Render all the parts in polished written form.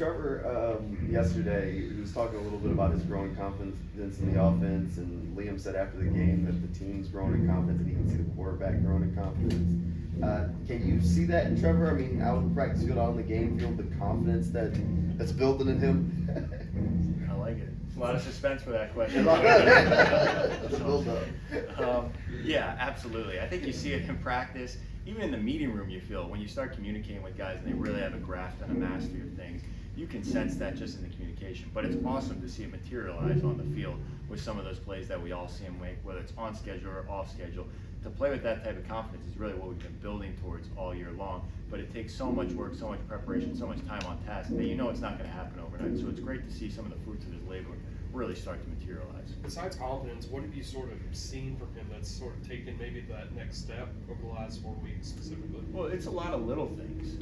Trevor, yesterday, he was talking a little bit about his growing confidence in the offense, and Liam said after the game that the team's growing in confidence, and he can see the quarterback growing in confidence. Can you see that in Trevor? I mean, out on the practice field, out on the game field, the confidence that's building in him? I like it. A lot of suspense for that question. That's a build-up. Yeah, absolutely. I think you see it in practice. Even in the meeting room, you feel when you start communicating with guys and they really have a grasp and a mastery of things, you can sense that just in the communication. But it's awesome to see it materialize on the field with some of those plays that we all see him make, whether it's on schedule or off schedule. To play with that type of confidence is really what we've been building towards all year long. But it takes so much work, so much preparation, so much time on task that you know it's not going to happen overnight. So it's great to see some of the fruits of his labor really start to materialize. Besides confidence, what have you sort of seen from him that's sort of taken maybe that next step over the last 4 weeks specifically? Well, it's a lot of little things.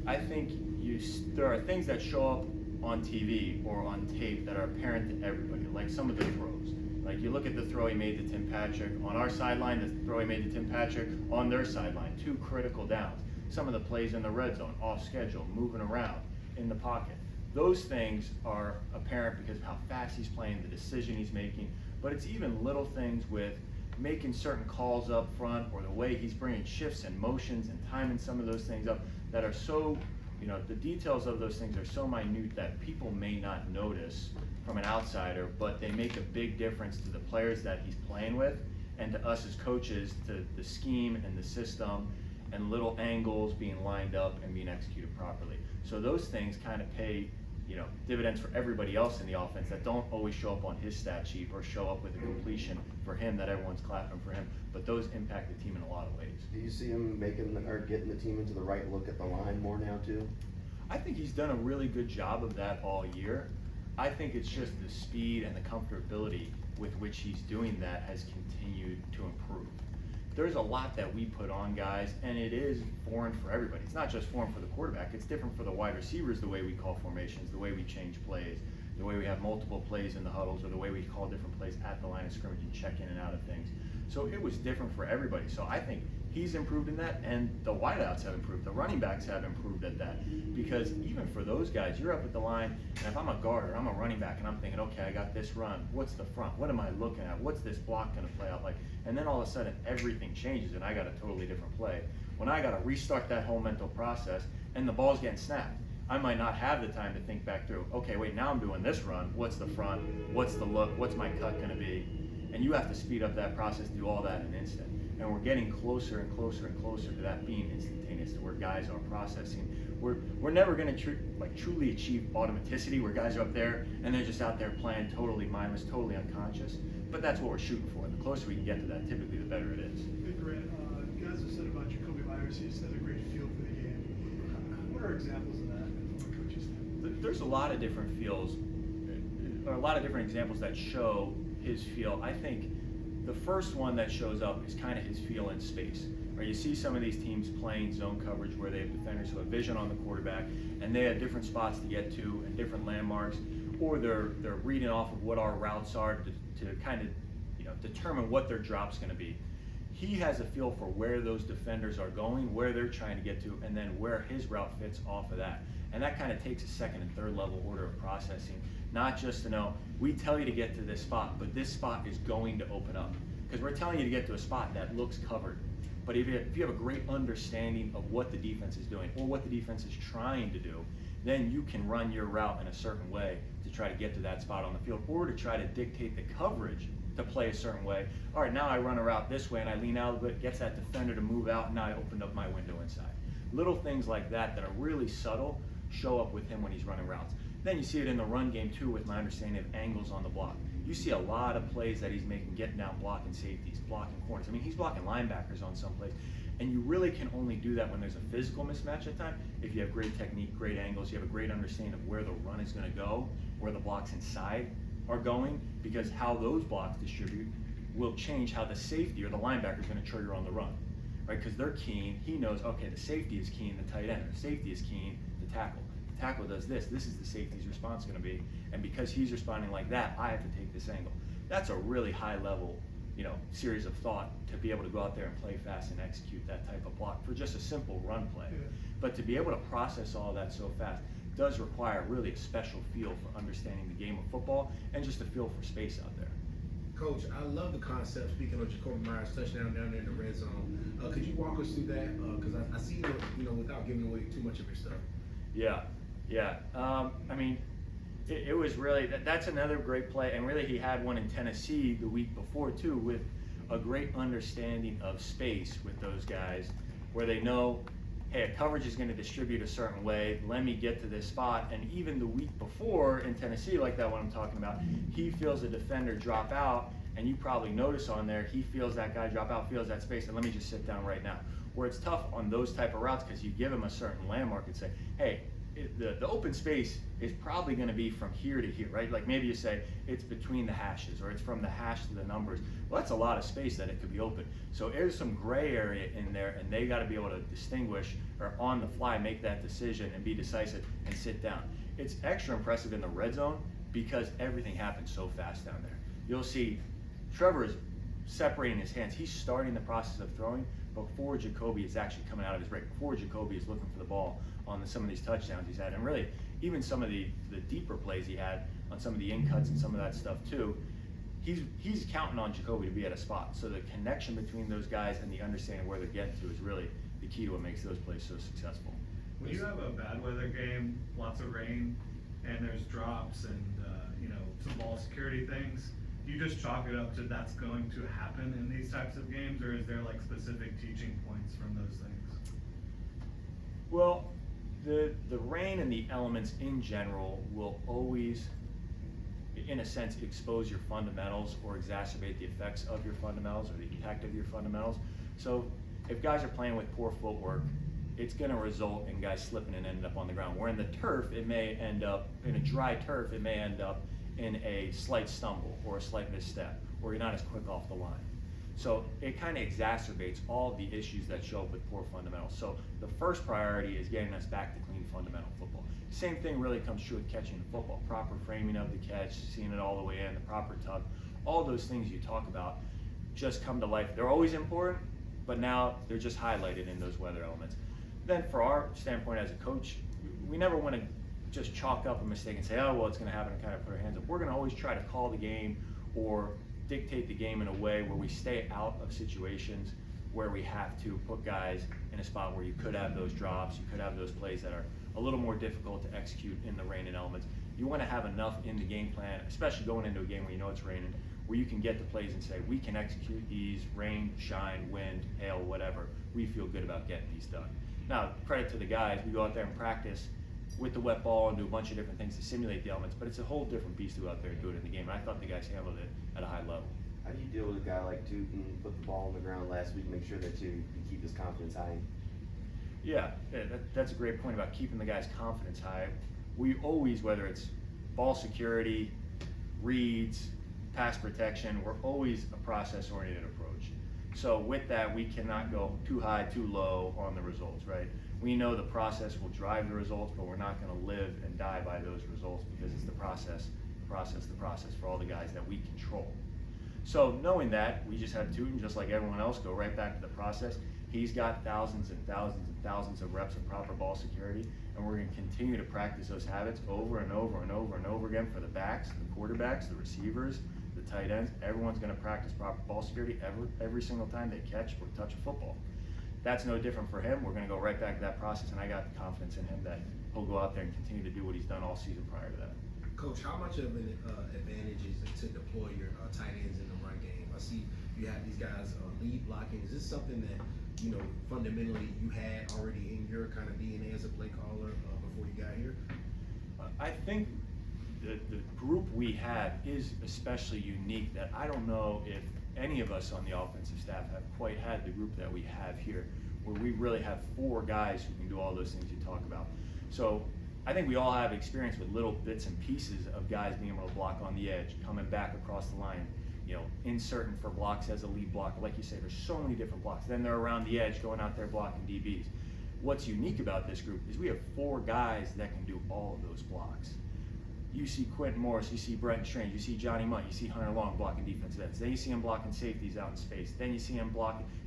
I think there are things that show up on TV or on tape that are apparent to everybody, like some of the throws. Like you look at the throw he made to Tim Patrick on our sideline, the throw he made to Tim Patrick on their sideline, 2 critical downs. Some of the plays in the red zone, off schedule, moving around in the pocket. Those things are apparent because of how fast he's playing, the decision he's making, but it's even little things with making certain calls up front or the way he's bringing shifts and motions and timing some of those things up that are so, the details of those things are so minute that people may not notice from an outsider, but they make a big difference to the players that he's playing with and to us as coaches, to the scheme and the system and little angles being lined up and being executed properly. So those things kind of pay dividends for everybody else in the offense that don't always show up on his stat sheet or show up with a completion for him that everyone's clapping for him, but those impact the team in a lot of ways. Do you see him getting the team into the right look at the line more now too? I think he's done a really good job of that all year. I think it's just the speed and the comfortability with which he's doing that has continued to improve. There's a lot that we put on guys, and it is foreign for everybody. It's not just foreign for the quarterback, it's different for the wide receivers, the way we call formations, the way we change plays, the way we have multiple plays in the huddles, or the way we call different plays at the line of scrimmage and check in and out of things. So it was different for everybody. So I think he's improved in that, and the wideouts have improved. The running backs have improved at that. Because even for those guys, you're up at the line, and if I'm a guard or I'm a running back and I'm thinking, okay, I got this run, what's the front? What am I looking at? What's this block gonna play out like? And then all of a sudden everything changes and I got a totally different play. When I gotta restart that whole mental process and the ball's getting snapped, I might not have the time to think back through, okay, wait, now I'm doing this run. What's the front? What's the look? What's my cut gonna be? And you have to speed up that process, do all that in an instant. And we're getting closer and closer and closer to that being instantaneous, to where guys are processing. We're never going to truly achieve automaticity, where guys are up there and they're just out there playing totally mindless, totally unconscious. But that's what we're shooting for. And the closer we can get to that, typically the better it is. Hey Grant, guys have said about Jacoby Myers, he just has a great feel for the game. What are examples of that from a coach's standpoint? There's a lot of different feels, or a lot of different examples that show his feel. I think the first one that shows up is kind of his feel in space. Right? You see some of these teams playing zone coverage where they have defenders who have vision on the quarterback and they have different spots to get to and different landmarks, or they're reading off of what our routes are to kind of determine what their drop's going to be. He has a feel for where those defenders are going, where they're trying to get to, and then where his route fits off of that. And that kind of takes a second and third level order of processing. Not just to know, we tell you to get to this spot, but this spot is going to open up. Because we're telling you to get to a spot that looks covered. But if you have a great understanding of what the defense is doing or what the defense is trying to do, then you can run your route in a certain way to try to get to that spot on the field, or to try to dictate the coverage to play a certain way. All right, now I run a route this way and I lean out a bit, gets that defender to move out, and now I opened up my window inside. Little things like that that are really subtle show up with him when he's running routes. Then you see it in the run game too, with my understanding of angles on the block. You see a lot of plays that he's making, getting down, blocking safeties, blocking corners. I mean, he's blocking linebackers on some plays. And you really can only do that when there's a physical mismatch at time. If you have great technique, great angles, you have a great understanding of where the run is going to go, where the blocks inside are going, because how those blocks distribute will change how the safety or the linebacker is going to trigger on the run, right? Because they're keen. He knows, okay, the safety is keen, the tight end. The safety is keen, the tackle. The tackle does this. This is the safety's response going to be. And because he's responding like that, I have to take this angle. That's a really high level, series of thought to be able to go out there and play fast and execute that type of block for just a simple run play. Yeah. But to be able to process all that so fast, does require really a special feel for understanding the game of football and just a feel for space out there. Coach, I love the concept. Speaking of Jacoby Myers' touchdown down there in the red zone, could you walk us through that? Because I see without giving away too much of your stuff. Yeah. I mean, it was really that's another great play, and really he had one in Tennessee the week before too, with a great understanding of space with those guys, where they know, hey, a coverage is going to distribute a certain way. Let me get to this spot. And even the week before in Tennessee, like that one I'm talking about, he feels a defender drop out, and you probably notice on there, he feels that guy drop out, feels that space, and let me just sit down right now. Where it's tough on those type of routes because you give him a certain landmark and say, hey, the open space is probably going to be from here to here, right? Like maybe you say it's between the hashes or it's from the hash to the numbers. Well, that's a lot of space that it could be open. So there's some gray area in there, and they got to be able to distinguish or on the fly make that decision and be decisive and sit down. It's extra impressive in the red zone because everything happens so fast down there. You'll see Trevor is separating his hands. He's starting the process of throwing before Jacoby is actually coming out of his break, before Jacoby is looking for the ball on some of these touchdowns he's had. And really, even some of the deeper plays he had on some of the in-cuts and some of that stuff too, he's counting on Jacoby to be at a spot. So the connection between those guys and the understanding where they're getting to is really the key to what makes those plays so successful. When you have a bad weather game, lots of rain, and there's drops and some ball security things, do you just chalk it up to that's going to happen in these types of games, or is there like specific teaching points from those things? Well, the rain and the elements in general will always, in a sense, expose your fundamentals or exacerbate the effects of your fundamentals or the impact of your fundamentals. So if guys are playing with poor footwork, it's going to result in guys slipping and ending up on the ground. Where in the turf, it may end up, in a dry turf, it may end up in a slight stumble or a slight misstep, or you're not as quick off the line. So it kind of exacerbates all the issues that show up with poor fundamentals. So the first priority is getting us back to clean fundamental football. Same thing really comes true with catching the football. Proper framing of the catch, seeing it all the way in, the proper tuck, all those things you talk about just come to life. They're always important, but now they're just highlighted in those weather elements. Then for our standpoint as a coach, we never want to just chalk up a mistake and say, oh, well, it's going to happen, and kind of put our hands up. We're going to always try to call the game or dictate the game in a way where we stay out of situations where we have to put guys in a spot where you could have those drops, you could have those plays that are a little more difficult to execute in the rain and elements. You want to have enough in the game plan, especially going into a game where you know it's raining, where you can get the plays and say, we can execute these, rain, shine, wind, hail, whatever. We feel good about getting these done. Now, credit to the guys, we go out there and practice with the wet ball and do a bunch of different things to simulate the elements, but it's a whole different beast to go out there and do it in the game. And I thought the guys handled it at a high level. How do you deal with a guy like Tootin, put the ball on the ground last week, make sure that you keep his confidence high? Yeah, that's a great point about keeping the guy's confidence high. We always, whether it's ball security, reads, pass protection, we're always a process-oriented approach. So with that, we cannot go too high, too low on the results, right? We know the process will drive the results, but we're not going to live and die by those results because it's the process for all the guys that we control. So knowing that, we just had Tootin, just like everyone else, go right back to the process. He's got thousands and thousands and thousands of reps of proper ball security, and we're going to continue to practice those habits over and over and over and over again for the backs, the quarterbacks, the receivers, the tight ends. Everyone's going to practice proper ball security every single time they catch or touch a football. That's no different for him. We're going to go right back to that process, and I got confidence in him that he'll go out there and continue to do what he's done all season prior to that. Coach, how much of an advantage is it to deploy your tight ends in the run game? I see you have these guys lead blocking. Is this something that fundamentally you had already in your kind of DNA as a play caller before you got here? I think the group we have is especially unique that I don't know if any of us on the offensive staff have quite had the group that we have here, where we really have 4 guys who can do all those things you talk about. So I think we all have experience with little bits and pieces of guys being able to block on the edge, coming back across the line, inserting for blocks as a lead blocker. Like you say, there's so many different blocks. Then they're around the edge, going out there blocking DBs. What's unique about this group is we have 4 guys that can do all of those blocks. You see Quentin Morris, you see Brenton Strange, you see Johnny Munt, you see Hunter Long blocking defensive ends. Then you see him blocking safeties out in space. Then you see him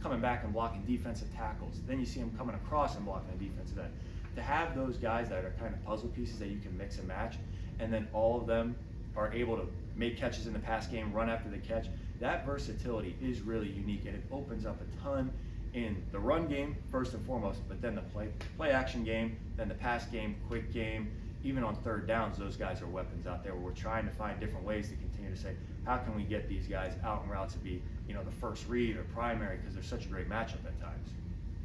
coming back and blocking defensive tackles. Then you see him coming across and blocking a defensive end. to have those guys that are kind of puzzle pieces that you can mix and match, and then all of them are able to make catches in the pass game, run after the catch, that versatility is really unique, and it opens up a ton in the run game first and foremost, but then the play action game, then the pass game, quick game, even on third downs, those guys are weapons out there where we're trying to find different ways to continue to say, how can we get these guys out in routes to be, the first read or primary, because they're such a great matchup at times.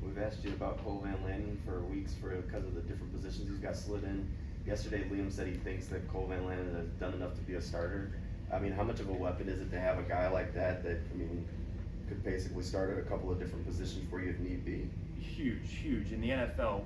We've asked you about Cole Van Landen for weeks because of the different positions he's got slid in. Yesterday, Liam said he thinks that Cole Van Landen has done enough to be a starter. I mean, how much of a weapon is it to have a guy like that could basically start at a couple of different positions for you if need be? Huge. In the NFL,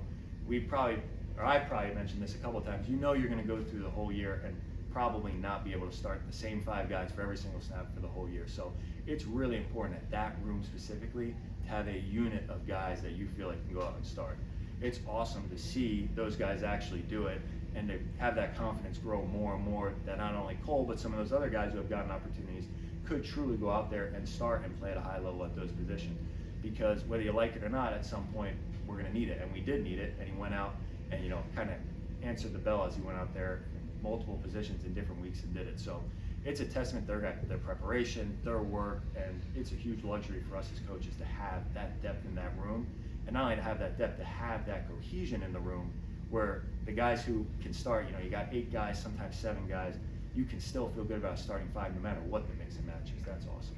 I probably mentioned this a couple of times, you're going to go through the whole year and probably not be able to start the same 5 guys for every single snap for the whole year. So it's really important at that room specifically to have a unit of guys that you feel like can go out and start. It's awesome to see those guys actually do it and to have that confidence grow more and more, that not only Cole, but some of those other guys who have gotten opportunities could truly go out there and start and play at a high level at those positions. Because whether you like it or not, at some point we're going to need it, and we did need it, and he went out and kind of answered the bell as he went out there in multiple positions in different weeks and did it. So it's a testament to their preparation, their work, and it's a huge luxury for us as coaches to have that depth in that room, and not only to have that depth, to have that cohesion in the room where the guys who can start, you got 8 guys, sometimes 7 guys, you can still feel good about starting 5 no matter what the mix and match is. That's awesome.